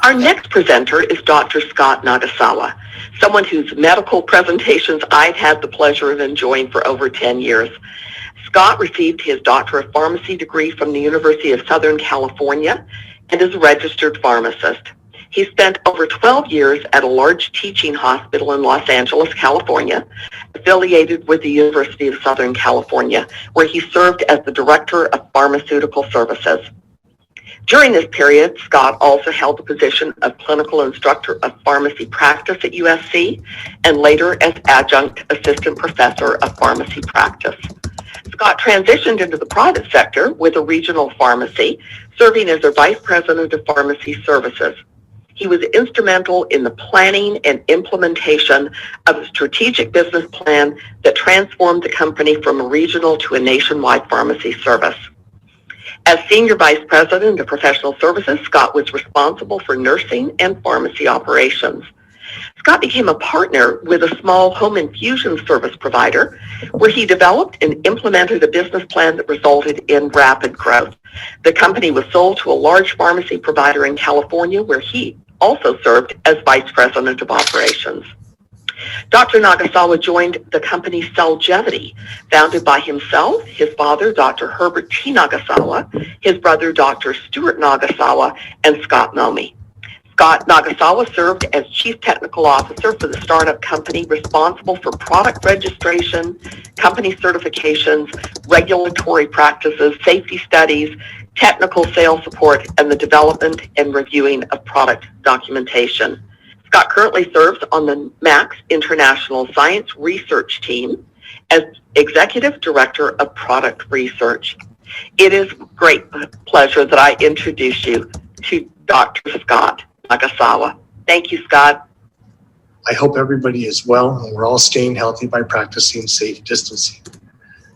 Our next presenter is Dr. Scott Nagasawa, someone whose medical presentations I've had the pleasure of enjoying for over 10 years. Scott received his Doctor of Pharmacy degree from the University of Southern California and is a registered pharmacist. He spent over 12 years at a large teaching hospital in Los Angeles, California, affiliated with the University of Southern California, where he served as the Director of Pharmaceutical Services. During this period, Scott also held the position of Clinical Instructor of Pharmacy Practice at USC and later as Adjunct Assistant Professor of Pharmacy Practice. Scott transitioned into the private sector with a regional pharmacy, serving as their Vice President of Pharmacy Services. He was instrumental in the planning and implementation of a strategic business plan that transformed the company from a regional to a nationwide pharmacy service. As Senior Vice President of Professional Services, Scott was responsible for nursing and pharmacy operations. Scott became a partner with a small home infusion service provider where he developed and implemented a business plan that resulted in rapid growth. The company was sold to a large pharmacy provider in California where he also served as Vice President of Operations. Dr. Nagasawa joined the company Celgevity, founded by himself, his father, Dr. Herbert T. Nagasawa, his brother, Dr. Stuart Nagasawa, and Scott Nomi. Scott Nagasawa served as Chief Technical Officer for the startup company responsible for product registration, company certifications, regulatory practices, safety studies, technical sales support, and the development and reviewing of product documentation. Scott currently serves on the MAX International Science Research Team as Executive Director of Product Research. It is great pleasure that I introduce you to Dr. Scott Nagasawa. Thank you, Scott. I hope everybody is well and we're all staying healthy by practicing safe distancing.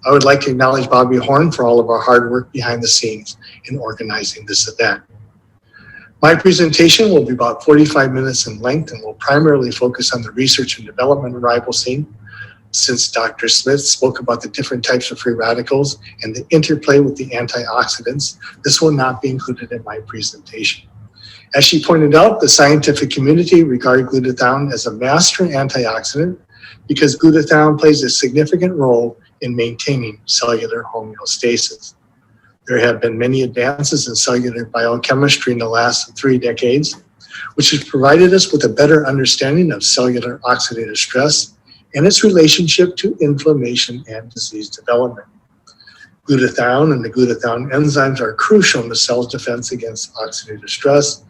I would like to acknowledge Bobby Horn for all of our hard work behind the scenes in organizing this event. My presentation will be about 45 minutes in length and will primarily focus on the research and development of ribosine. Since Dr. Smith spoke about the different types of free radicals and the interplay with the antioxidants, this will not be included in my presentation. As she pointed out, the scientific community regard glutathione as a master antioxidant because glutathione plays a significant role in maintaining cellular homeostasis. There have been many advances in cellular biochemistry in the last 3 decades, which has provided us with a better understanding of cellular oxidative stress and its relationship to inflammation and disease development. Glutathione and the glutathione enzymes are crucial in the cell's defense against oxidative stress.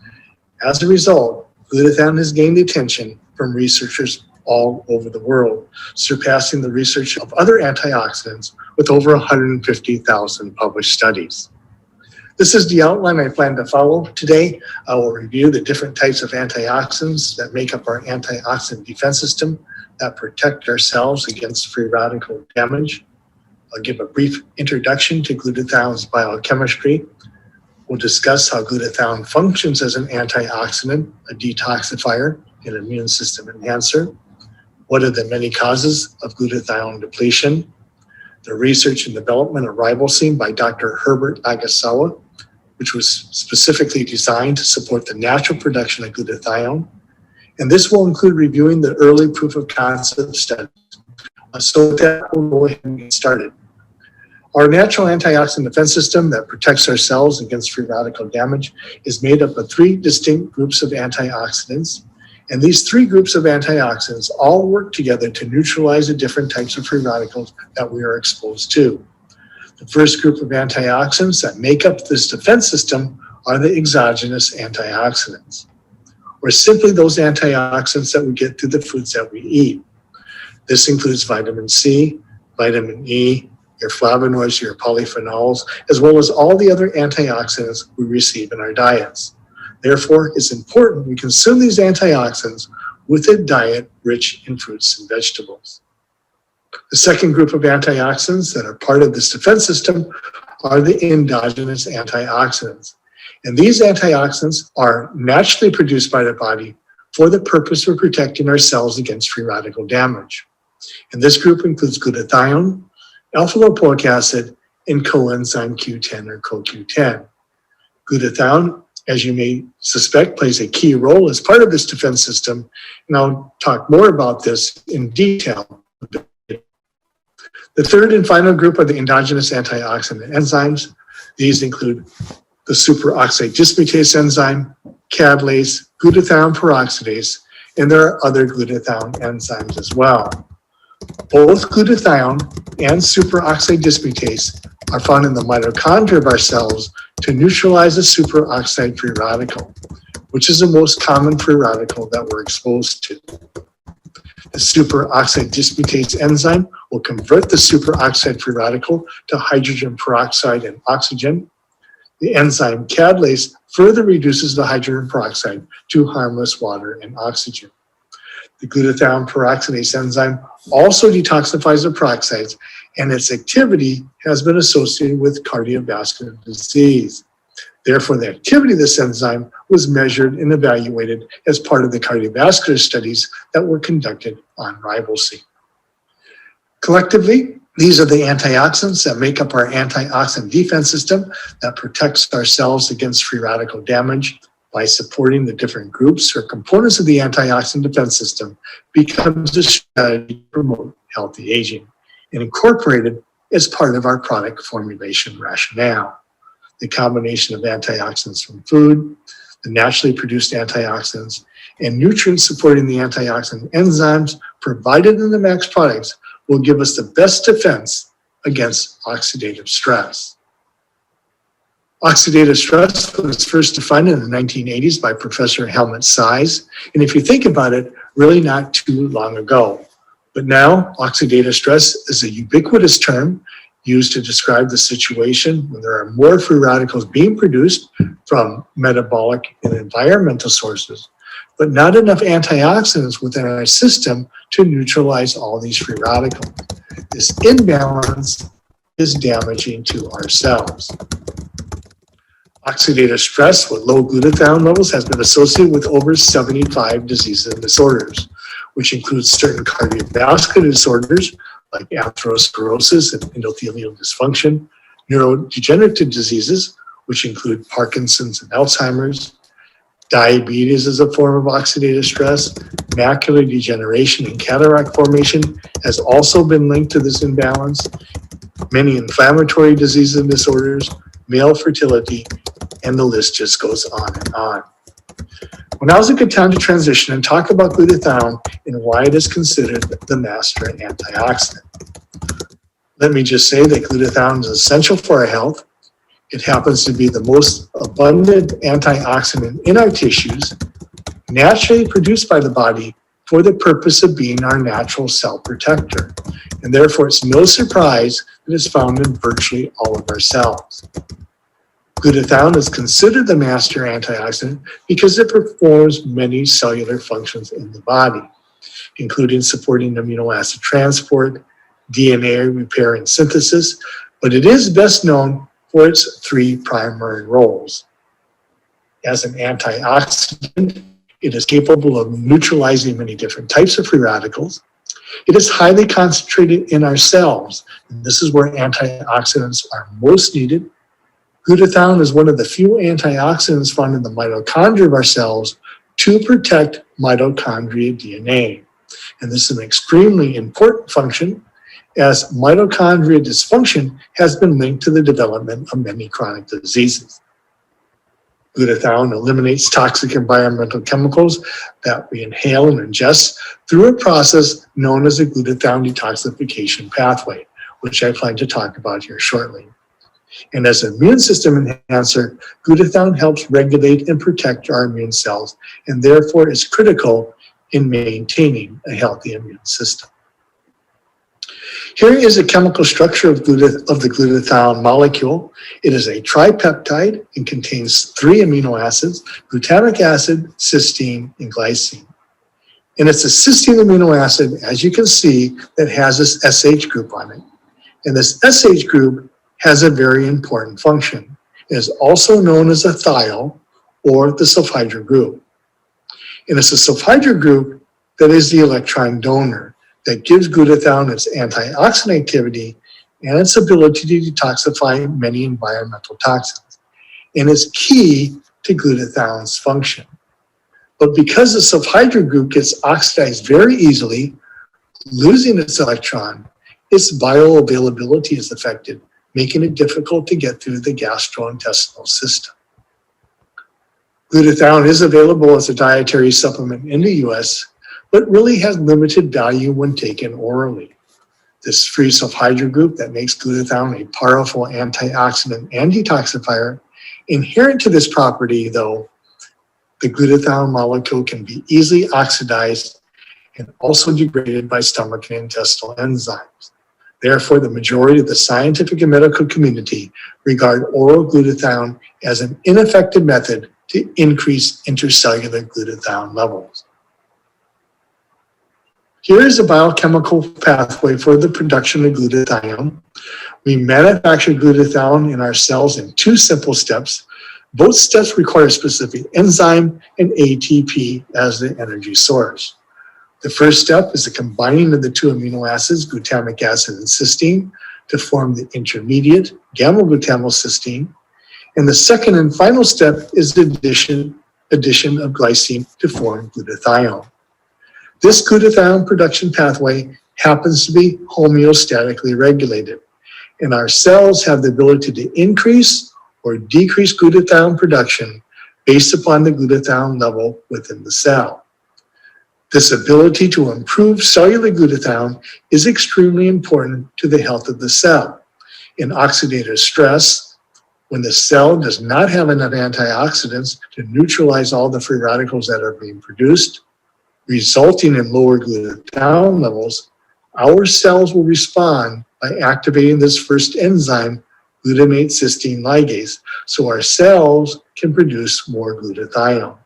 As a result, glutathione has gained attention from researchers all over the world, surpassing the research of other antioxidants with over 150,000 published studies. This is the outline I plan to follow. Today, I will review the different types of antioxidants that make up our antioxidant defense system that protect our cells against free radical damage. I'll give a brief introduction to glutathione's biochemistry. We'll discuss how glutathione functions as an antioxidant, a detoxifier, an immune system enhancer. What are the many causes of glutathione depletion? The research and development of ribosine by Dr. Herbert Nagasawa, which was specifically designed to support the natural production of glutathione. And this will include reviewing the early proof of concept studies. So that we'll go ahead and get started. Our natural antioxidant defense system that protects our cells against free radical damage is made up of 3 distinct groups of antioxidants. And these 3 groups of antioxidants all work together to neutralize the different types of free radicals that we are exposed to. The first group of antioxidants that make up this defense system are the exogenous antioxidants, or simply those antioxidants that we get through the foods that we eat. This includes vitamin C, vitamin E, your flavonoids, your polyphenols, as well as all the other antioxidants we receive in our diets. Therefore, it's important we consume these antioxidants with a diet rich in fruits and vegetables. The second group of antioxidants that are part of this defense system are the endogenous antioxidants. And these antioxidants are naturally produced by the body for the purpose of protecting our cells against free radical damage. And this group includes glutathione, alpha-lipoic acid, and coenzyme Q10 or CoQ10. Glutathione as you may suspect, plays a key role as part of this defense system, and I'll talk more about this in detail. The third and final group are the endogenous antioxidant enzymes. These include the superoxide dismutase enzyme, catalase, glutathione peroxidase, and there are other glutathione enzymes as well. Both glutathione and superoxide dismutase are found in the mitochondria of our cells to neutralize a superoxide free radical, which is the most common free radical that we're exposed to. The superoxide dismutase enzyme will convert the superoxide free radical to hydrogen peroxide and oxygen. The enzyme catalase further reduces the hydrogen peroxide to harmless water and oxygen. The glutathione peroxidase enzyme also detoxifies the peroxides, and its activity has been associated with cardiovascular disease. Therefore, the activity of this enzyme was measured and evaluated as part of the cardiovascular studies that were conducted on ribosine. Collectively, these are the antioxidants that make up our antioxidant defense system that protects our cells against free radical damage by supporting the different groups or components of the antioxidant defense system becomes a strategy to promote healthy aging and incorporated as part of our product formulation rationale. The combination of antioxidants from food, the naturally produced antioxidants, and nutrients supporting the antioxidant enzymes provided in the MAX products will give us the best defense against oxidative stress. Oxidative stress was first defined in the 1980s by Professor Helmut Zeiss, and if you think about it, really not too long ago. But now, oxidative stress is a ubiquitous term used to describe the situation when there are more free radicals being produced from metabolic and environmental sources, but not enough antioxidants within our system to neutralize all these free radicals. This imbalance is damaging to our cells. Oxidative stress with low glutathione levels has been associated with over 75 diseases and disorders, which includes certain cardiovascular disorders like atherosclerosis and endothelial dysfunction, neurodegenerative diseases, which include Parkinson's and Alzheimer's. Diabetes is a form of oxidative stress. Macular degeneration and cataract formation has also been linked to this imbalance. Many inflammatory diseases and disorders, male fertility, and the list just goes on and on. Well, now is a good time to transition and talk about glutathione and why it is considered the master antioxidant. Let me just say that glutathione is essential for our health. It happens to be the most abundant antioxidant in our tissues, naturally produced by the body for the purpose of being our natural cell protector. And therefore, it's no surprise that it's found in virtually all of our cells. Glutathione is considered the master antioxidant because it performs many cellular functions in the body, including supporting amino acid transport, DNA repair and synthesis, but it is best known for its three primary roles. As an antioxidant, it is capable of neutralizing many different types of free radicals. It is highly concentrated in our cells, and this is where antioxidants are most needed. Glutathione is one of the few antioxidants found in the mitochondria of our cells to protect mitochondria DNA. And this is an extremely important function, as mitochondria dysfunction has been linked to the development of many chronic diseases. Glutathione eliminates toxic environmental chemicals that we inhale and ingest through a process known as the glutathione detoxification pathway, which I plan to talk about here shortly. And as an immune system enhancer, glutathione helps regulate and protect our immune cells, and therefore is critical in maintaining a healthy immune system. Here is a chemical structure of the glutathione molecule. It is a tripeptide and contains 3 amino acids, glutamic acid, cysteine, and glycine. And it's a cysteine amino acid, as you can see, that has this SH group on it. And this SH group has a very important function. It is also known as a thiol or the sulfhydryl group. And it's a sulfhydryl group that is the electron donor that gives glutathione its antioxidant activity and its ability to detoxify many environmental toxins, and is key to glutathione's function. But because the sulfhydryl group gets oxidized very easily, losing its electron, its bioavailability is affected, making it difficult to get through the gastrointestinal system. Glutathione is available as a dietary supplement in the US, but really has limited value when taken orally. This free sulfhydryl group that makes glutathione a powerful antioxidant and detoxifier, inherent to this property though, the glutathione molecule can be easily oxidized and also degraded by stomach and intestinal enzymes. Therefore, the majority of the scientific and medical community regard oral glutathione as an ineffective method to increase intercellular glutathione levels. Here is a biochemical pathway for the production of glutathione. We manufacture glutathione in our cells in two simple steps. Both steps require a specific enzyme and ATP as the energy source. The first step is the combining of the two amino acids, glutamic acid and cysteine, to form the intermediate gamma-glutamylcysteine. And the second and final step is the addition of glycine to form glutathione. This glutathione production pathway happens to be homeostatically regulated, and our cells have the ability to increase or decrease glutathione production based upon the glutathione level within the cell. This ability to improve cellular glutathione is extremely important to the health of the cell. In oxidative stress, when the cell does not have enough antioxidants to neutralize all the free radicals that are being produced, resulting in lower glutathione levels, our cells will respond by activating this first enzyme, glutamate cysteine ligase, so our cells can produce more glutathione.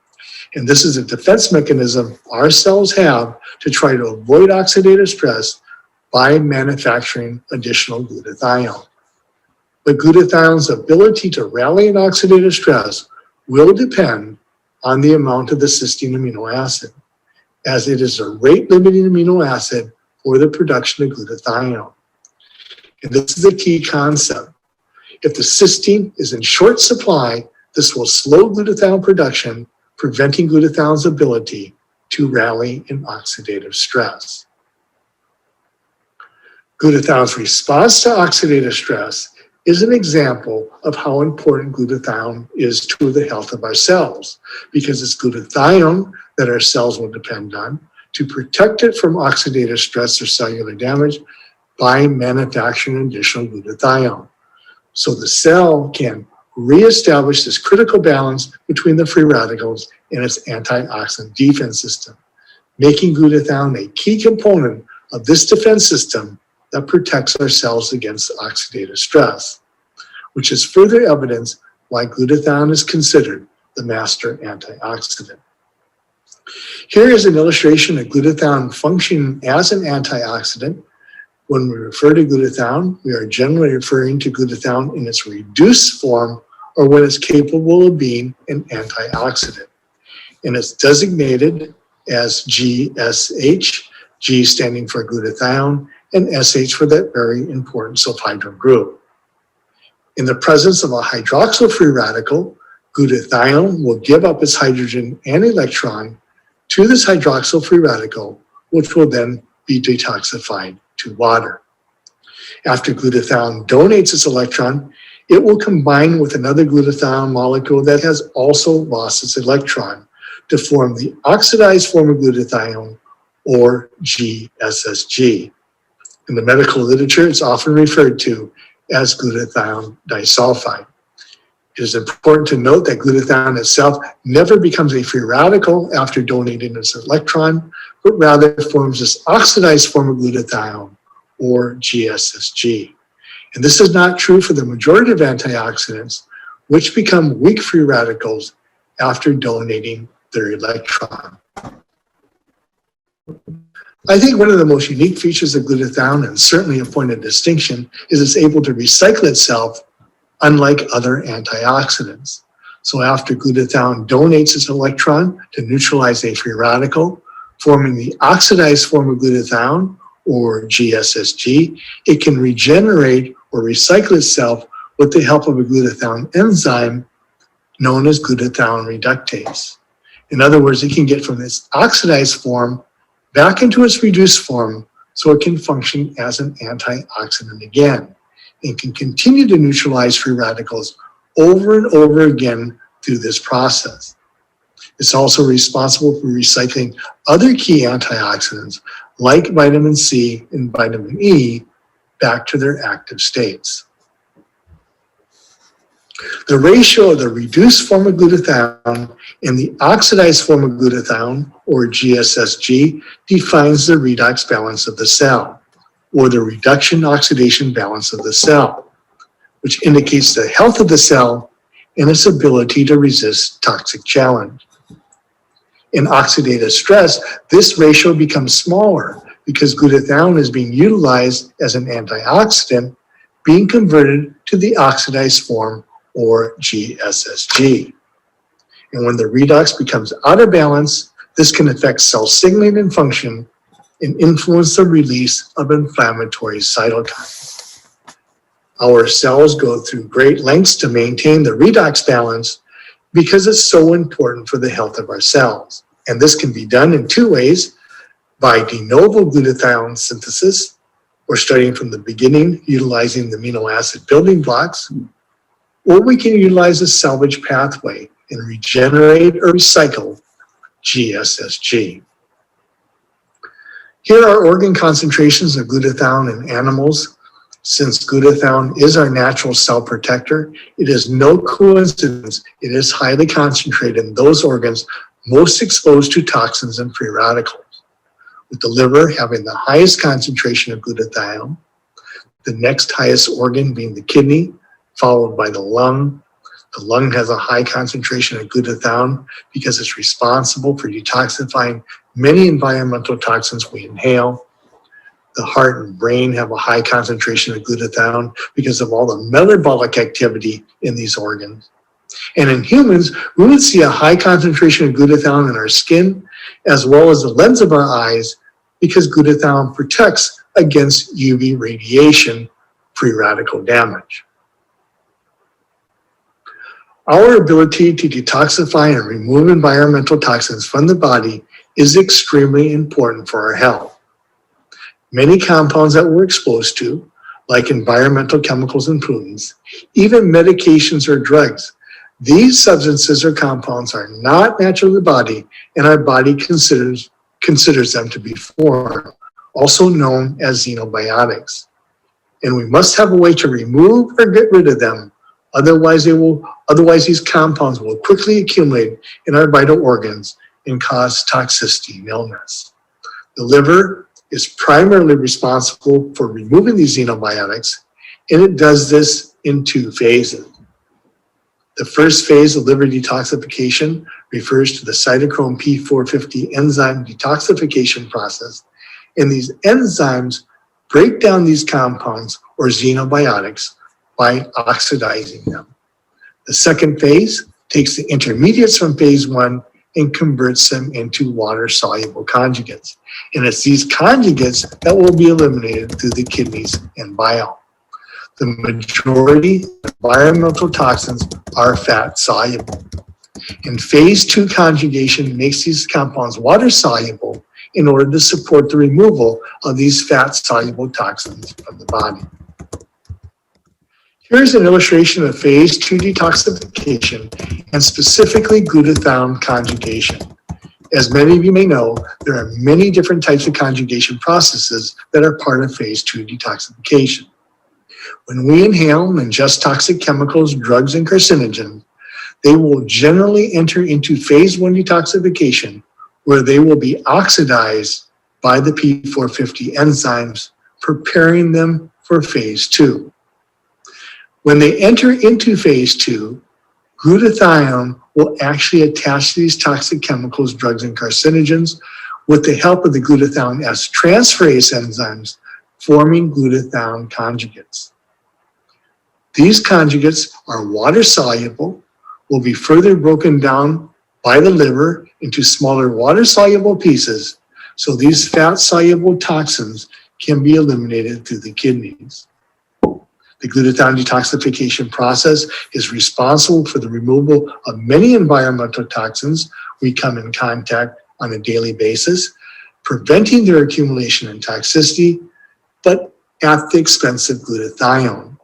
And this is a defense mechanism our cells have to try to avoid oxidative stress by manufacturing additional glutathione. But glutathione's ability to rally in oxidative stress will depend on the amount of the cysteine amino acid, as it is a rate-limiting amino acid for the production of glutathione. And this is a key concept. If the cysteine is in short supply, this will slow glutathione production, preventing glutathione's ability to rally in oxidative stress. Glutathione's response to oxidative stress is an example of how important glutathione is to the health of our cells, because it's glutathione that our cells will depend on to protect it from oxidative stress or cellular damage by manufacturing additional glutathione. So the cell can reestablish this critical balance between the free radicals and its antioxidant defense system, making glutathione a key component of this defense system that protects our cells against oxidative stress, which is further evidence why glutathione is considered the master antioxidant. Here is an illustration of glutathione functioning as an antioxidant. When we refer to glutathione, we are generally referring to glutathione in its reduced form or when it's capable of being an antioxidant. And it's designated as GSH, G standing for glutathione, and SH for that very important sulfhydryl group. In the presence of a hydroxyl free radical, glutathione will give up its hydrogen and electron to this hydroxyl free radical, which will then be detoxified to water. After glutathione donates its electron, it will combine with another glutathione molecule that has also lost its electron to form the oxidized form of glutathione, or GSSG. In the medical literature, it's often referred to as glutathione disulfide. It is important to note that glutathione itself never becomes a free radical after donating its electron, but rather forms this oxidized form of glutathione, or GSSG. And this is not true for the majority of antioxidants, which become weak free radicals after donating their electron. I think one of the most unique features of glutathione, and certainly a point of distinction, is it's able to recycle itself unlike other antioxidants. So after glutathione donates its electron to neutralize a free radical, forming the oxidized form of glutathione, or GSSG, it can regenerate or recycle itself with the help of a glutathione enzyme known as glutathione reductase. In other words, it can get from its oxidized form back into its reduced form so it can function as an antioxidant again and can continue to neutralize free radicals over and over again through this process. It's also responsible for recycling other key antioxidants like vitamin C and vitamin E back to their active states. The ratio of the reduced form of glutathione and the oxidized form of glutathione, or GSSG, defines the redox balance of the cell, or the reduction-oxidation balance of the cell, which indicates the health of the cell and its ability to resist toxic challenge. In oxidative stress, this ratio becomes smaller because glutathione is being utilized as an antioxidant, being converted to the oxidized form, or GSSG. And when the redox becomes out of balance, this can affect cell signaling and function and influence the release of inflammatory cytokines. Our cells go through great lengths to maintain the redox balance because it's so important for the health of our cells. And this can be done in two ways: by de novo glutathione synthesis, or starting from the beginning, utilizing the amino acid building blocks, or we can utilize a salvage pathway and regenerate or recycle GSSG. Here are organ concentrations of glutathione in animals. Since glutathione is our natural cell protector, it is no coincidence it is highly concentrated in those organs most exposed to toxins and free radicals, with the liver having the highest concentration of glutathione, the next highest organ being the kidney, followed by the lung. The lung has a high concentration of glutathione because it's responsible for detoxifying many environmental toxins we inhale. The heart and brain have a high concentration of glutathione because of all the metabolic activity in these organs. And in humans, we would see a high concentration of glutathione in our skin, as well as the lens of our eyes, because glutathione protects against UV radiation, free radical damage. Our ability to detoxify and remove environmental toxins from the body is extremely important for our health. Many compounds that we're exposed to, like environmental chemicals and pollutants, even medications or drugs, these substances or compounds are not natural to the body, and our body considers them to be foreign, also known as xenobiotics. And we must have a way to remove or get rid of them. Otherwise, these compounds will quickly accumulate in our vital organs and cause toxicity and illness. The liver is primarily responsible for removing these xenobiotics, and it does this in two phases. The first phase of liver detoxification refers to the cytochrome P450 enzyme detoxification process, and these enzymes break down these compounds or xenobiotics by oxidizing them. The second phase takes the intermediates from phase one and converts them into water-soluble conjugates. And it's these conjugates that will be eliminated through the kidneys and bile. The majority of environmental toxins are fat-soluble. And phase two conjugation makes these compounds water-soluble in order to support the removal of these fat-soluble toxins from the body. Here's an illustration of phase two detoxification and specifically glutathione conjugation. As many of you may know, there are many different types of conjugation processes that are part of phase two detoxification. When we inhale and ingest toxic chemicals, drugs, and carcinogens, they will generally enter into phase one detoxification, where they will be oxidized by the P450 enzymes, preparing them for phase two. When they enter into phase two, glutathione will actually attach to these toxic chemicals, drugs, and carcinogens with the help of the glutathione S transferase enzymes, forming glutathione conjugates. These conjugates are water-soluble, will be further broken down by the liver into smaller water-soluble pieces, so these fat-soluble toxins can be eliminated through the kidneys. The glutathione detoxification process is responsible for the removal of many environmental toxins we come in contact on a daily basis, preventing their accumulation and toxicity, but at the expense of glutathione,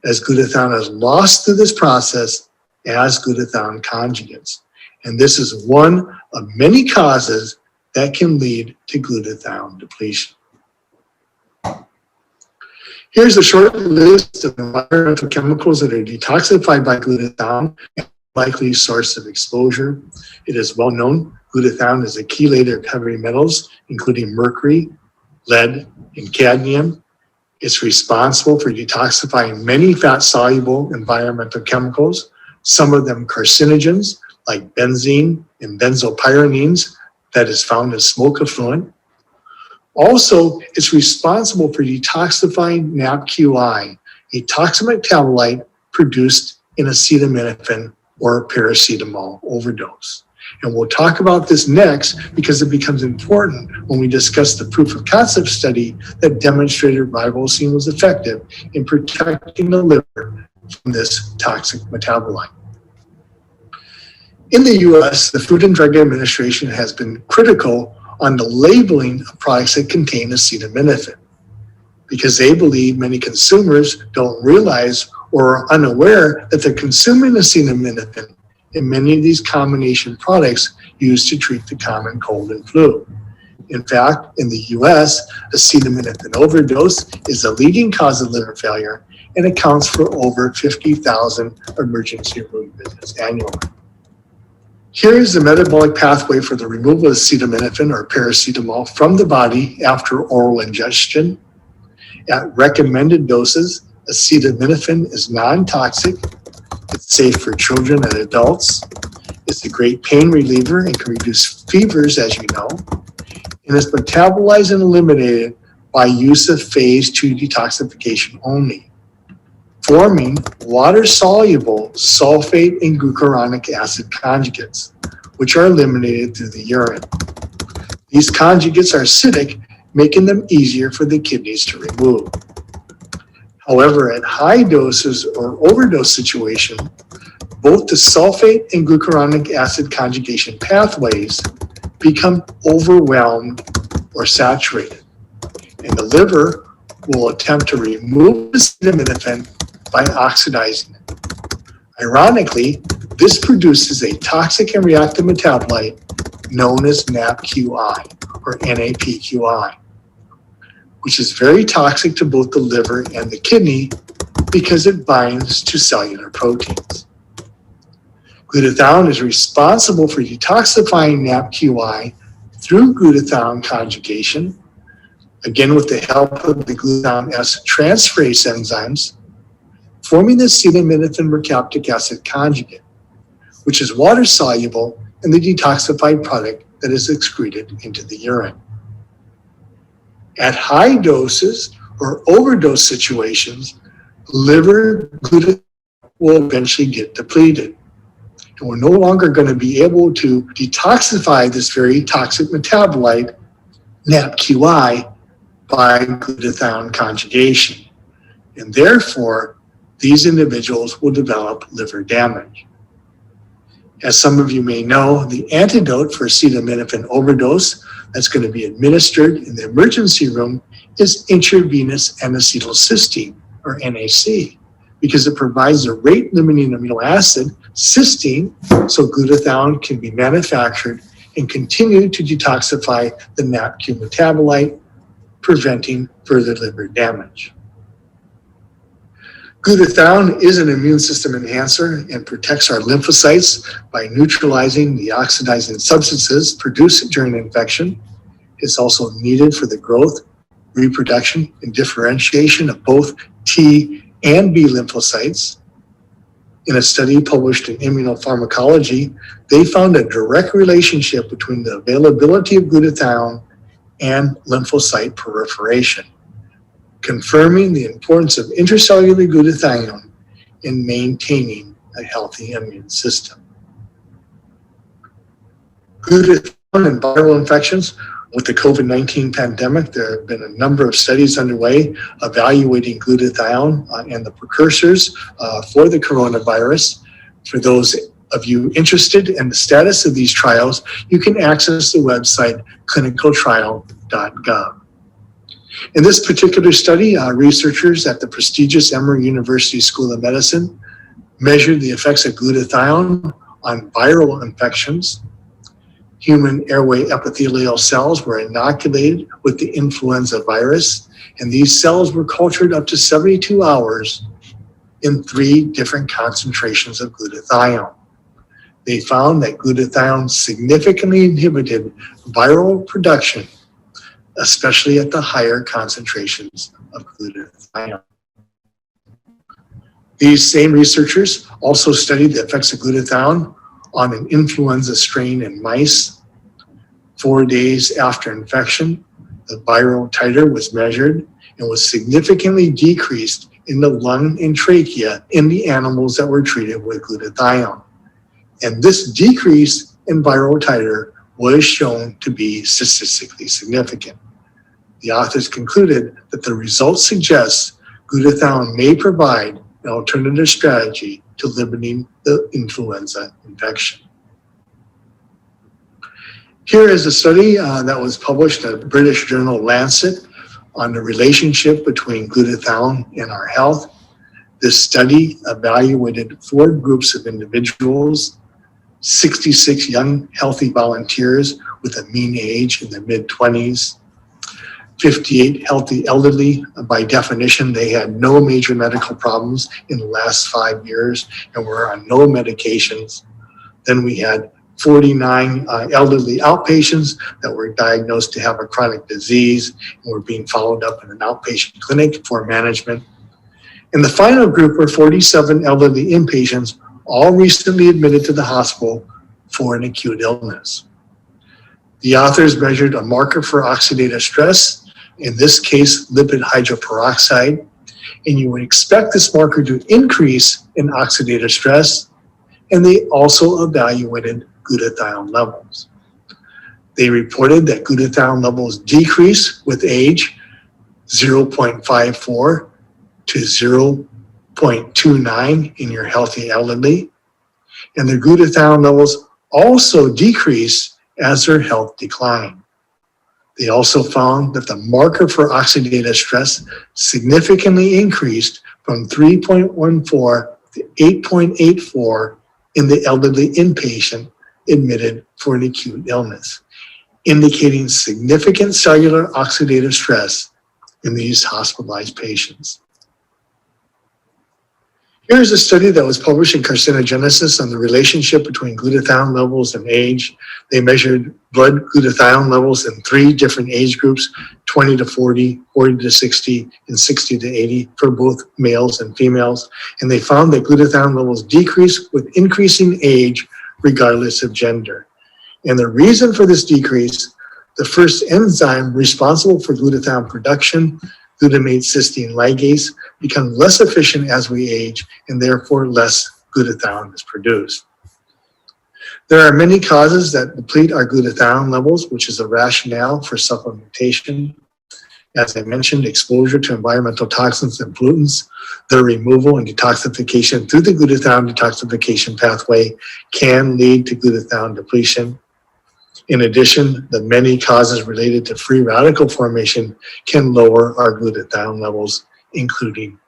as glutathione is lost through this process as glutathione conjugates. And this is one of many causes that can lead to glutathione depletion. Here's a short list of environmental chemicals that are detoxified by glutathione and likely source of exposure. It is well known glutathione is a chelator of heavy metals, including mercury, lead, and cadmium. It's responsible for detoxifying many fat-soluble environmental chemicals, some of them carcinogens like benzene and benzopyranines that is found in smoke effluent. Also, it's responsible for detoxifying NAPQI, a toxic metabolite produced in acetaminophen or paracetamol overdose. And we'll talk about this next because it becomes important when we discuss the proof of concept study that demonstrated ribosine was effective in protecting the liver from this toxic metabolite. In the US, the Food and Drug Administration has been critical on the labeling of products that contain acetaminophen because they believe many consumers don't realize or are unaware that they're consuming acetaminophen in many of these combination products used to treat the common cold and flu. In fact, in the US, acetaminophen overdose is the leading cause of liver failure and accounts for over 50,000 emergency room visits annually. Here is the metabolic pathway for the removal of acetaminophen or paracetamol from the body after oral ingestion. At recommended doses, acetaminophen is non-toxic. It's safe for children and adults. It's a great pain reliever and can reduce fevers, as you know. And it's metabolized and eliminated by use of phase 2 detoxification only, forming water-soluble sulfate and glucuronic acid conjugates, which are eliminated through the urine. These conjugates are acidic, making them easier for the kidneys to remove. However, at high doses or overdose situation, both the sulfate and glucuronic acid conjugation pathways become overwhelmed or saturated, and the liver will attempt to remove acetaminophen by oxidizing it. Ironically, this produces a toxic and reactive metabolite known as NAPQI or NAPQI, which is very toxic to both the liver and the kidney because it binds to cellular proteins. Glutathione is responsible for detoxifying NAPQI through glutathione conjugation, again with the help of the glutathione S transferase enzymes, forming the acetaminophen mercaptic acid conjugate, which is water-soluble in the detoxified product that is excreted into the urine. At high doses or overdose situations, liver glutathione will eventually get depleted. And we're no longer going to be able to detoxify this very toxic metabolite, NAPQI, by glutathione conjugation. And therefore, these individuals will develop liver damage. As some of you may know, the antidote for acetaminophen overdose that's going to be administered in the emergency room is intravenous N-acetylcysteine, or NAC, because it provides a rate-limiting amino acid, cysteine, so glutathione can be manufactured and continue to detoxify the NAPQ metabolite, preventing further liver damage. Glutathione is an immune system enhancer and protects our lymphocytes by neutralizing the oxidizing substances produced during infection. It's also needed for the growth, reproduction, and differentiation of both T and B lymphocytes. In a study published in Immunopharmacology, they found a direct relationship between the availability of glutathione and lymphocyte proliferation, confirming the importance of intracellular glutathione in maintaining a healthy immune system. Glutathione and viral infections With the COVID-19 pandemic, there have been a number of studies underway evaluating glutathione and the precursors for the coronavirus. For those of you interested in the status of these trials, you can access the website clinicaltrial.gov. In this particular study, researchers at the prestigious Emory University School of Medicine measured the effects of glutathione on viral infections. Human airway epithelial cells were inoculated with the influenza virus, and these cells were cultured up to 72 hours in 3 different concentrations of glutathione. They found that glutathione significantly inhibited viral production, especially at the higher concentrations of glutathione. These same researchers also studied the effects of glutathione on an influenza strain in mice. 4 days after infection, the viral titer was measured and was significantly decreased in the lung and trachea in the animals that were treated with glutathione. And this decrease in viral titer was shown to be statistically significant. The authors concluded that the results suggest glutathione may provide an alternative strategy to limiting the influenza infection. Here is a study that was published in the British journal Lancet on the relationship between glutathione and our health. This study evaluated 4 groups of individuals, 66 young healthy volunteers with a mean age in the mid-20s, 58 healthy elderly. By definition, they had no major medical problems in the last 5 years and were on no medications. Then we had 49 elderly outpatients that were diagnosed to have a chronic disease and were being followed up in an outpatient clinic for management. And the final group were 47 elderly inpatients, all recently admitted to the hospital for an acute illness. The authors measured a marker for oxidative stress, in this case, lipid hydroperoxide, and you would expect this marker to increase in oxidative stress, and they also evaluated glutathione levels. They reported that glutathione levels decrease with age, 0.54 to 0.29 in your healthy elderly, and the glutathione levels also decrease as their health declined. They also found that the marker for oxidative stress significantly increased from 3.14 to 8.84 in the elderly inpatient admitted for an acute illness, indicating significant cellular oxidative stress in these hospitalized patients. Here's a study that was published in Carcinogenesis on the relationship between glutathione levels and age. They measured blood glutathione levels in 3 different age groups, 20 to 40, 40 to 60, and 60 to 80 for both males and females. And they found that glutathione levels decrease with increasing age regardless of gender. And the reason for this decrease, the first enzyme responsible for glutathione production, glutamate cysteine ligase, becomes less efficient as we age, and therefore less glutathione is produced. There are many causes that deplete our glutathione levels, which is a rationale for supplementation. As I mentioned, exposure to environmental toxins and pollutants, their removal and detoxification through the glutathione detoxification pathway can lead to glutathione depletion. In addition, the many causes related to free radical formation can lower our glutathione levels, including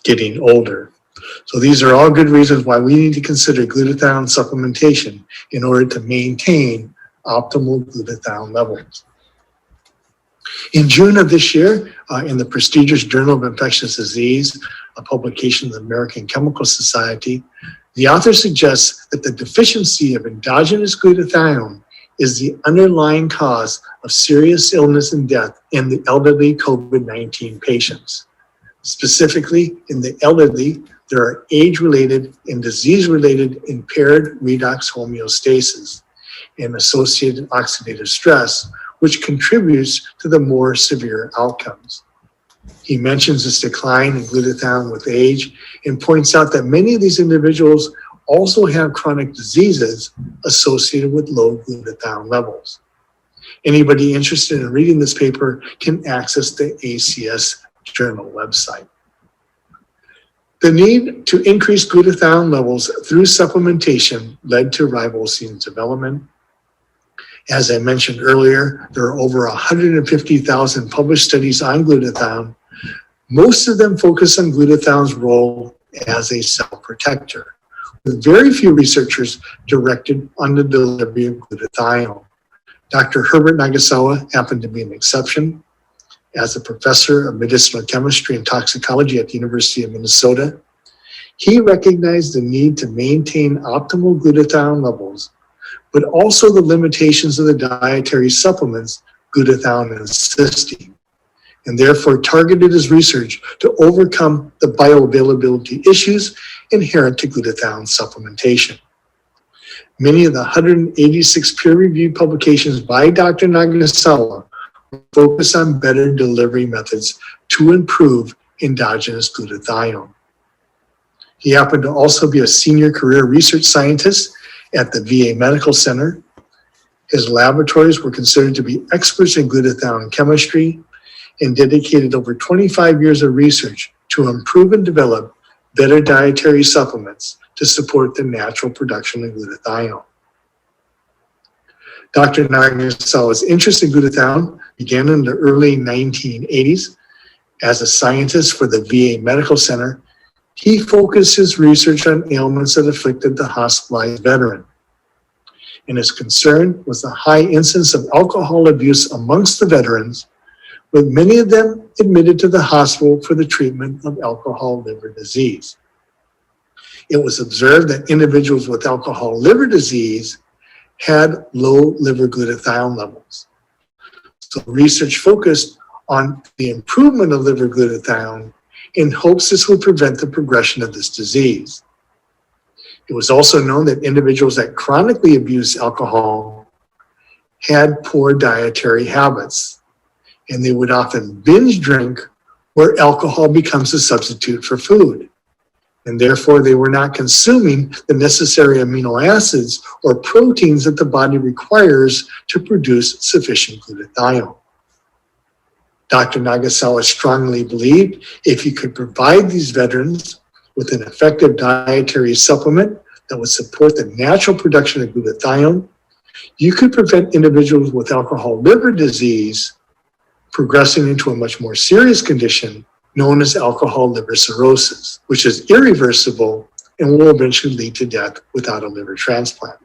getting older. So these are all good reasons why we need to consider glutathione supplementation in order to maintain optimal glutathione levels. In June of this year, in the prestigious Journal of Infectious Disease, a publication of the American Chemical Society, the author suggests that the deficiency of endogenous glutathione is the underlying cause of serious illness and death in the elderly COVID-19 patients. Specifically, in the elderly, there are age-related and disease-related impaired redox homeostasis and associated oxidative stress, which contributes to the more severe outcomes. He mentions this decline in glutathione with age and points out that many of these individuals also have chronic diseases associated with low glutathione levels. Anybody interested in reading this paper can access the ACS journal website. The need to increase glutathione levels through supplementation led to riboseine's development. As I mentioned earlier, there are over 150,000 published studies on glutathione. Most of them focus on glutathione's role as a cell protector, with very few researchers directed on the delivery of glutathione. Dr. Herbert Nagasawa happened to be an exception. As a professor of medicinal chemistry and toxicology at the University of Minnesota, he recognized the need to maintain optimal glutathione levels, but also the limitations of the dietary supplements, glutathione and cysteine, and therefore targeted his research to overcome the bioavailability issues inherent to glutathione supplementation. Many of the 186 peer-reviewed publications by Dr. Nagasawa focus on better delivery methods to improve endogenous glutathione. He happened to also be a senior career research scientist at the VA Medical Center. His laboratories were considered to be experts in glutathione chemistry and dedicated over 25 years of research to improve and develop better dietary supplements to support the natural production of glutathione. Dr. Nagasawa's interest in glutathione began in the early 1980s. As a scientist for the VA Medical Center, he focused his research on ailments that afflicted the hospitalized veteran. And his concern was the high incidence of alcohol abuse amongst the veterans, with many of them admitted to the hospital for the treatment of alcohol liver disease. It was observed that individuals with alcohol liver disease had low liver glutathione levels. So research focused on the improvement of liver glutathione in hopes this would prevent the progression of this disease. It was also known that individuals that chronically abused alcohol had poor dietary habits, and they would often binge drink where alcohol becomes a substitute for food. And therefore, they were not consuming the necessary amino acids or proteins that the body requires to produce sufficient glutathione. Dr. Nagasawa strongly believed if you could provide these veterans with an effective dietary supplement that would support the natural production of glutathione, you could prevent individuals with alcohol liver disease progressing into a much more serious condition known as alcohol liver cirrhosis, which is irreversible and will eventually lead to death without a liver transplant.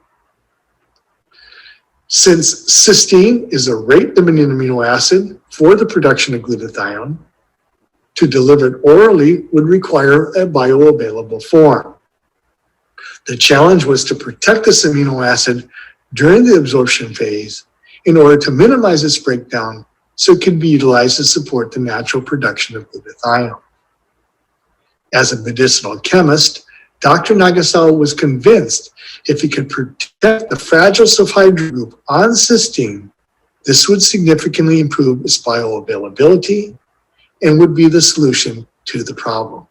Since cysteine is a rate-limiting amino acid for the production of glutathione, to deliver it orally would require a bioavailable form. The challenge was to protect this amino acid during the absorption phase in order to minimize its breakdown so it can be utilized to support the natural production of glutathione. As a medicinal chemist, Dr. Nagasawa was convinced if he could protect the fragile sulfhydryl group on cysteine, this would significantly improve its bioavailability and would be the solution to the problem.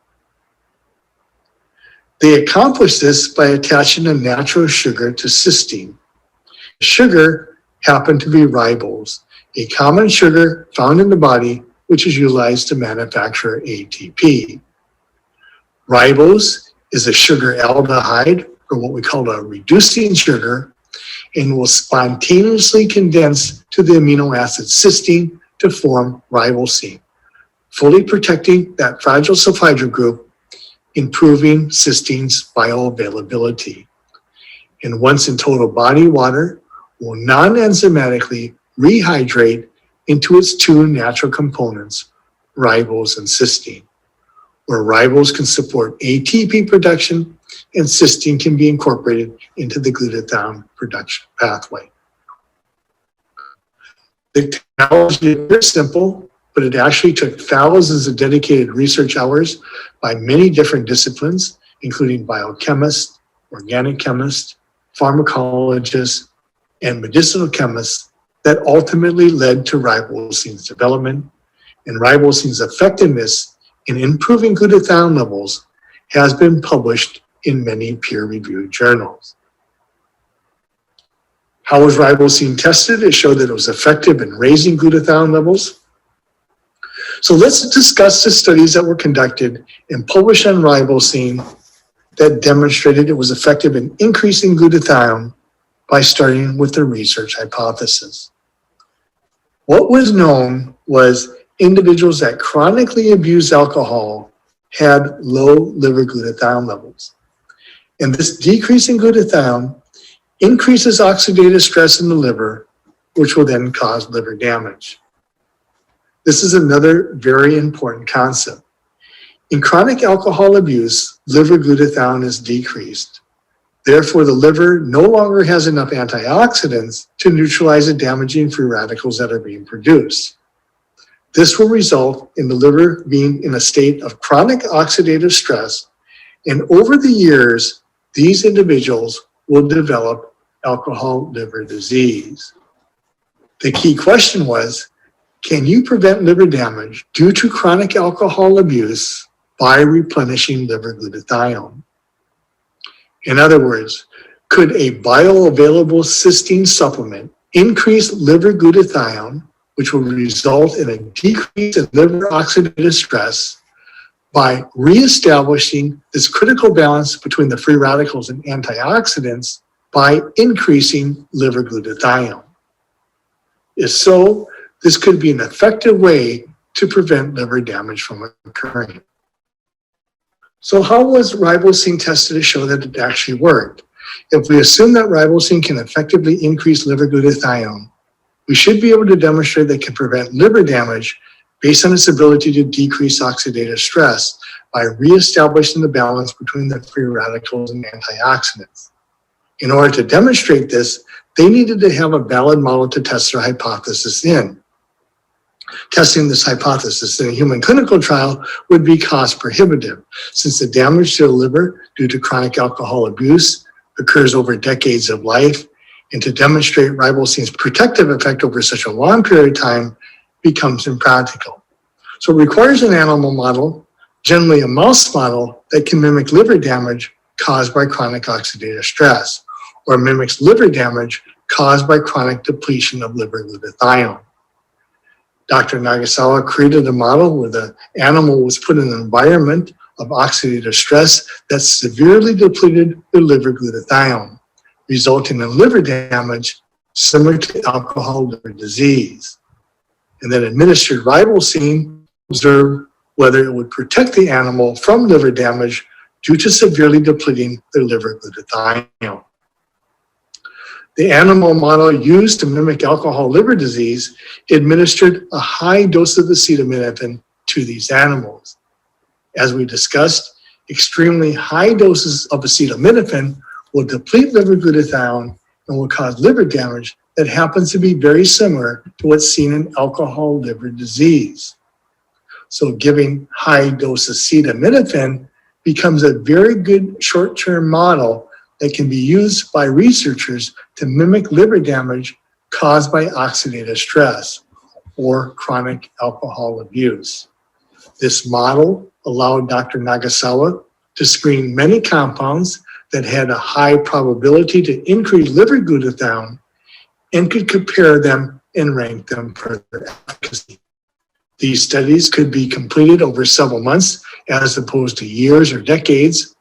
They accomplished this by attaching a natural sugar to cysteine. Sugar happened to be ribose, a common sugar found in the body which is utilized to manufacture ATP. Ribose is a sugar aldehyde, or what we call a reducing sugar, and will spontaneously condense to the amino acid cysteine to form ribosine, fully protecting that fragile sulfhydryl group, improving cysteine's bioavailability. And once in total body water, will non-enzymatically rehydrate into its two natural components, ribose and cysteine, where ribose can support ATP production and cysteine can be incorporated into the glutathione production pathway. The technology is simple, but it actually took thousands of dedicated research hours by many different disciplines, including biochemists, organic chemists, pharmacologists, and medicinal chemists that ultimately led to ribosine's development, and ribosine's effectiveness in improving glutathione levels has been published in many peer-reviewed journals. How was ribosine tested? It showed that it was effective in raising glutathione levels. So let's discuss the studies that were conducted and published on ribosine that demonstrated it was effective in increasing glutathione by starting with the research hypothesis. What was known was individuals that chronically abused alcohol had low liver glutathione levels. And this decrease in glutathione increases oxidative stress in the liver, which will then cause liver damage. This is another very important concept. In chronic alcohol abuse, liver glutathione is decreased. Therefore, the liver no longer has enough antioxidants to neutralize the damaging free radicals that are being produced. This will result in the liver being in a state of chronic oxidative stress, and over the years, these individuals will develop alcohol liver disease. The key question was, can you prevent liver damage due to chronic alcohol abuse by replenishing liver glutathione? In other words, could a bioavailable cysteine supplement increase liver glutathione, which will result in a decrease in liver oxidative stress by reestablishing this critical balance between the free radicals and antioxidants by increasing liver glutathione? If so, this could be an effective way to prevent liver damage from occurring. So how was ribosine tested to show that it actually worked? If we assume that ribosine can effectively increase liver glutathione, we should be able to demonstrate that it can prevent liver damage based on its ability to decrease oxidative stress by reestablishing the balance between the free radicals and antioxidants. In order to demonstrate this, they needed to have a valid model to test their hypothesis in. Testing this hypothesis in a human clinical trial would be cost prohibitive, since the damage to the liver due to chronic alcohol abuse occurs over decades of life, and to demonstrate ribosine's protective effect over such a long period of time becomes impractical. So it requires an animal model, generally a mouse model, that can mimic liver damage caused by chronic oxidative stress, or mimics liver damage caused by chronic depletion of liver glutathione. Dr. Nagasawa created a model where the animal was put in an environment of oxidative stress that severely depleted the liver glutathione, resulting in liver damage similar to alcohol liver disease. And then administered ribosine to observe whether it would protect the animal from liver damage due to severely depleting their liver glutathione. The animal model used to mimic alcohol liver disease administered a high dose of acetaminophen to these animals. As we discussed, extremely high doses of acetaminophen will deplete liver glutathione and will cause liver damage that happens to be very similar to what's seen in alcohol liver disease. So giving high dose acetaminophen becomes a very good short-term model that can be used by researchers to mimic liver damage caused by oxidative stress or chronic alcohol abuse. This model allowed Dr. Nagasawa to screen many compounds that had a high probability to increase liver glutathione and could compare them and rank them for their efficacy. These studies could be completed over several months as opposed to years or decades,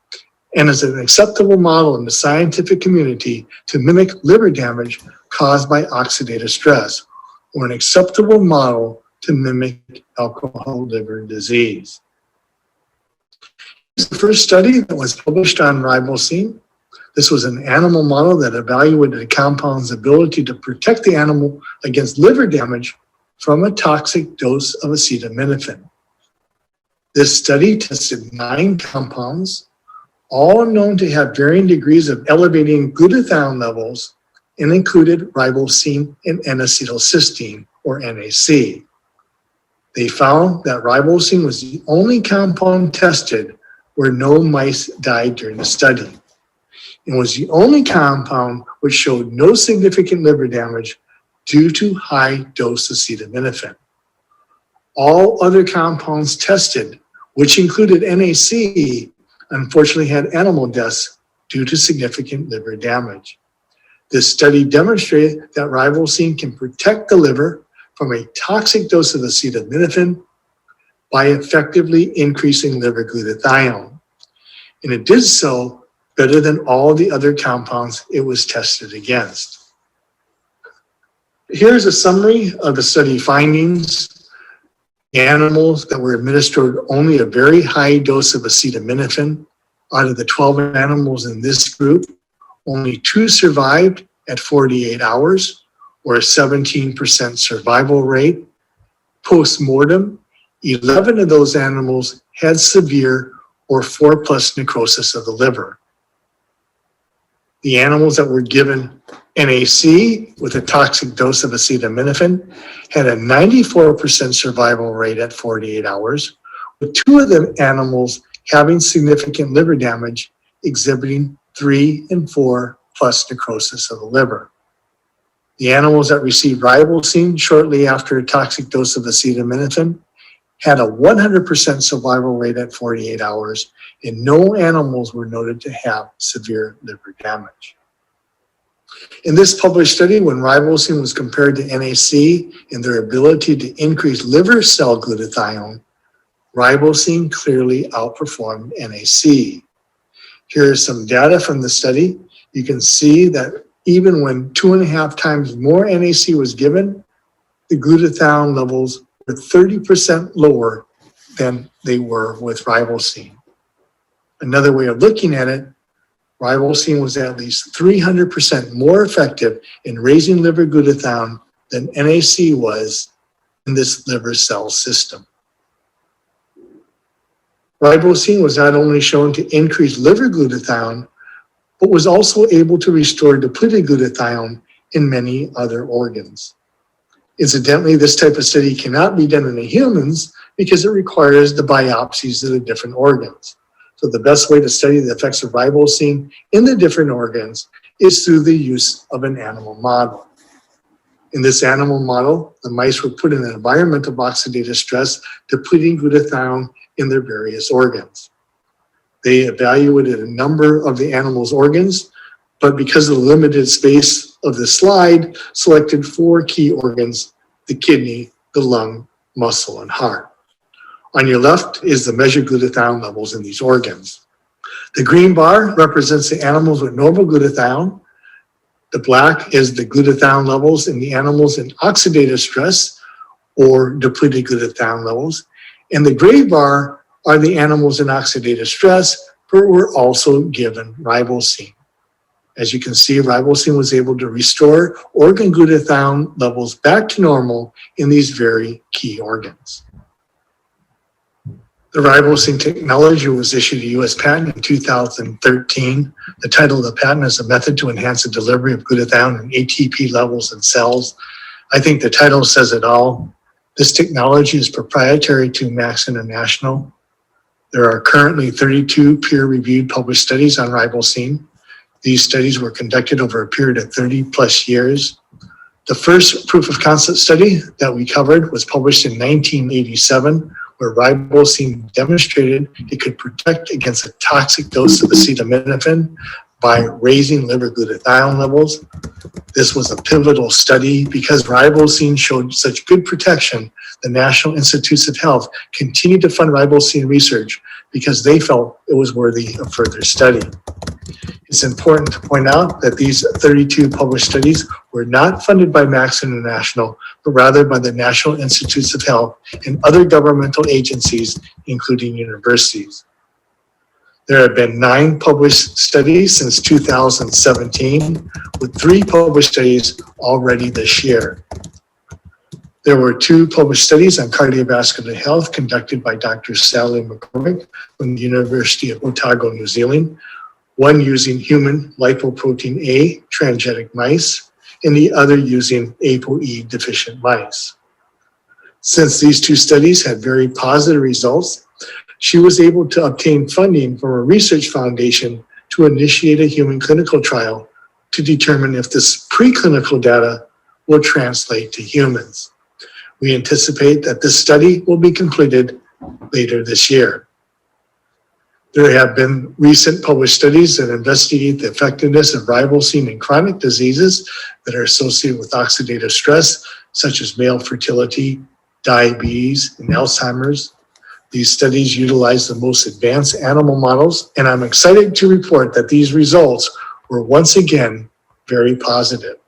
and is an acceptable model in the scientific community to mimic liver damage caused by oxidative stress, or an acceptable model to mimic alcohol liver disease. This is the first study that was published on ribosine. This was an animal model that evaluated the compound's ability to protect the animal against liver damage from a toxic dose of acetaminophen. This study tested 9 compounds, all known to have varying degrees of elevating glutathione levels, and included ribosine and N-acetylcysteine, or NAC. They found that ribosine was the only compound tested where no mice died during the study, and was the only compound which showed no significant liver damage due to high dose acetaminophen. All other compounds tested, which included NAC, unfortunately had animal deaths due to significant liver damage. This study demonstrated that ribosine can protect the liver from a toxic dose of acetaminophen by effectively increasing liver glutathione. And it did so better than all the other compounds it was tested against. Here's a summary of the study findings. Animals that were administered only a very high dose of acetaminophen. Out of the 12 animals in this group, only 2 survived at 48 hours, or a 17% survival rate. Post-mortem, 11 of those animals had severe or 4+ necrosis of the liver. The animals that were given NAC with a toxic dose of acetaminophen had a 94% survival rate at 48 hours, with 2 of the animals having significant liver damage, exhibiting 3 and 4+ necrosis of the liver. The animals that received ribosine shortly after a toxic dose of acetaminophen had a 100% survival rate at 48 hours, and no animals were noted to have severe liver damage. In this published study, when ribosine was compared to NAC and their ability to increase liver cell glutathione, ribosine clearly outperformed NAC. Here is some data from the study. You can see that even when 2.5 times more NAC was given, the glutathione levels were 30% lower than they were with ribosine. Another way of looking at it, ribosine was at least 300% more effective in raising liver glutathione than NAC was in this liver cell system. Ribosine was not only shown to increase liver glutathione, but was also able to restore depleted glutathione in many other organs. Incidentally, this type of study cannot be done in the humans because it requires the biopsies of the different organs. So the best way to study the effects of ribosine in the different organs is through the use of an animal model. In this animal model, the mice were put in an environment of oxidative stress, depleting glutathione in their various organs. They evaluated a number of the animal's organs, but because of the limited space of the slide, selected 4 key organs: the kidney, the lung, muscle, and heart. On your left is the measured glutathione levels in these organs. The green bar represents the animals with normal glutathione. The black is the glutathione levels in the animals in oxidative stress or depleted glutathione levels. And the gray bar are the animals in oxidative stress, but were also given ribosine. As you can see, ribosine was able to restore organ glutathione levels back to normal in these very key organs. The ribosine technology was issued a U.S. patent in 2013. The title of the patent is "A Method to Enhance the Delivery of Glutathione and ATP Levels in Cells." I think the title says it all. This technology is proprietary to Max International. There are currently 32 peer-reviewed published studies on ribosine. These studies were conducted over a period of 30+ years. The first proof of concept study that we covered was published in 1987, where ribosine demonstrated it could protect against a toxic dose of acetaminophen by raising liver glutathione levels. This was a pivotal study because ribosine showed such good protection. The National Institutes of Health continued to fund ribosine research because they felt it was worthy of further study. It's important to point out that these 32 published studies were not funded by Max International, but rather by the National Institutes of Health and other governmental agencies, including universities. There have been 9 published studies since 2017, with 3 published studies already this year. There were 2 published studies on cardiovascular health conducted by Dr. Sally McCormick from the University of Otago, New Zealand, one using human lipoprotein A transgenic mice, and the other using ApoE deficient mice. Since these 2 studies had very positive results, she was able to obtain funding from a research foundation to initiate a human clinical trial to determine if this preclinical data will translate to humans. We anticipate that this study will be completed later this year. There have been recent published studies that investigate the effectiveness of ribosine in chronic diseases that are associated with oxidative stress, such as male fertility, diabetes, and Alzheimer's. These studies utilize the most advanced animal models, and I'm excited to report that these results were once again very positive.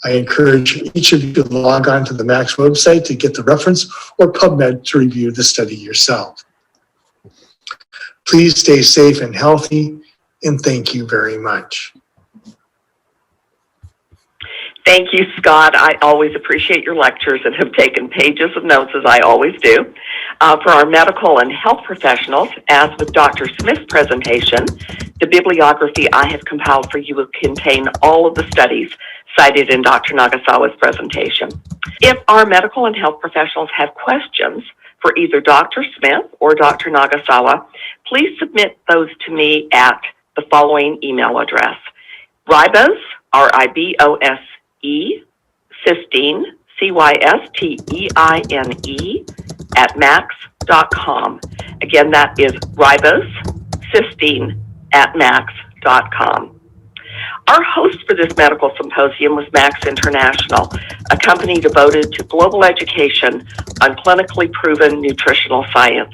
I encourage each of you to log on to the MACS website to get the reference or PubMed to review the study yourself. Please stay safe and healthy, and thank you very much. Thank you, Scott. I always appreciate your lectures and have taken pages of notes, as I always do. For our medical and health professionals, as with Dr. Smith's presentation, the bibliography I have compiled for you will contain all of the studies cited in Dr. Nagasawa's presentation. If our medical and health professionals have questions for either Dr. Smith or Dr. Nagasawa, please submit those to me at the following email address: ribose, R-I-B-O-S-E, cysteine, C-Y-S-T-E-I-N-E, at max.com. Again, that is ribose, cysteine, at max.com. Our host for this medical symposium was MACS International, a company devoted to global education on clinically proven nutritional science.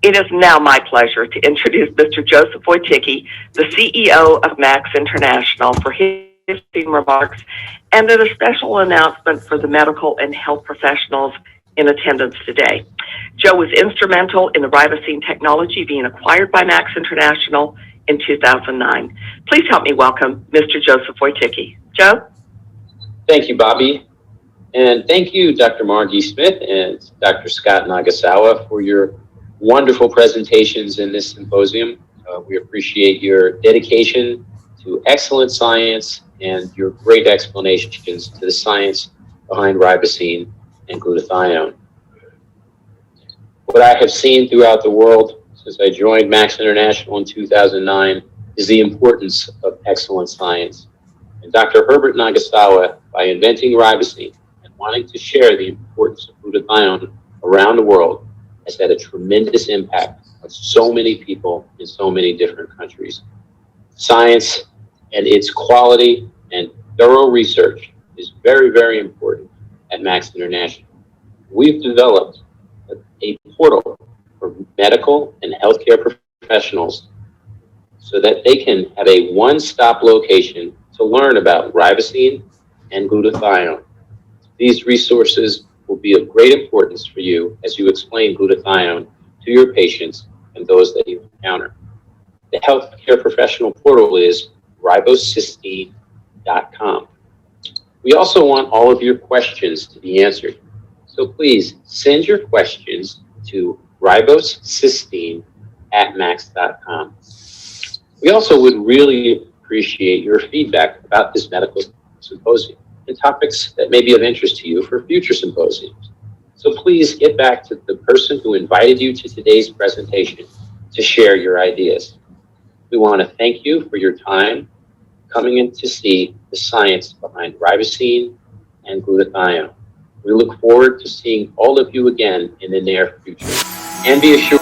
It is now my pleasure to introduce Mr. Joseph Wojcicki, the CEO of MACS International, for his remarks and a special announcement for the medical and health professionals in attendance today. Joe was instrumental in the ribosine technology being acquired by MACS International in 2009. Please help me welcome Mr. Joseph Wojcicki. Joe? Thank you, Bobby. And thank you, Dr. Margie Smith and Dr. Scott Nagasawa, for your wonderful presentations in this symposium. We appreciate your dedication to excellent science and your great explanations to the science behind ribosine and glutathione. What I have seen throughout the world since I joined MACS International in 2009 is the importance of excellent science. And Dr. Herbert Nagasawa, by inventing ribosine and wanting to share the importance of glutathione around the world, has had a tremendous impact on so many people in so many different countries. Science and its quality and thorough research is very, very important at MACS International. We've developed a portal for medical and healthcare professionals so that they can have a one-stop location to learn about ribosine and glutathione. These resources will be of great importance for you as you explain glutathione to your patients and those that you encounter. The healthcare professional portal is ribocysteine.com. We also want all of your questions to be answered. So please send your questions to ribocysteine@max.com. We also would really appreciate your feedback about this medical symposium and topics that may be of interest to you for future symposiums. So please get back to the person who invited you to today's presentation to share your ideas. We want to thank you for your time coming in to see the science behind ribosine and glutathione. We look forward to seeing all of you again in the near future. And be assured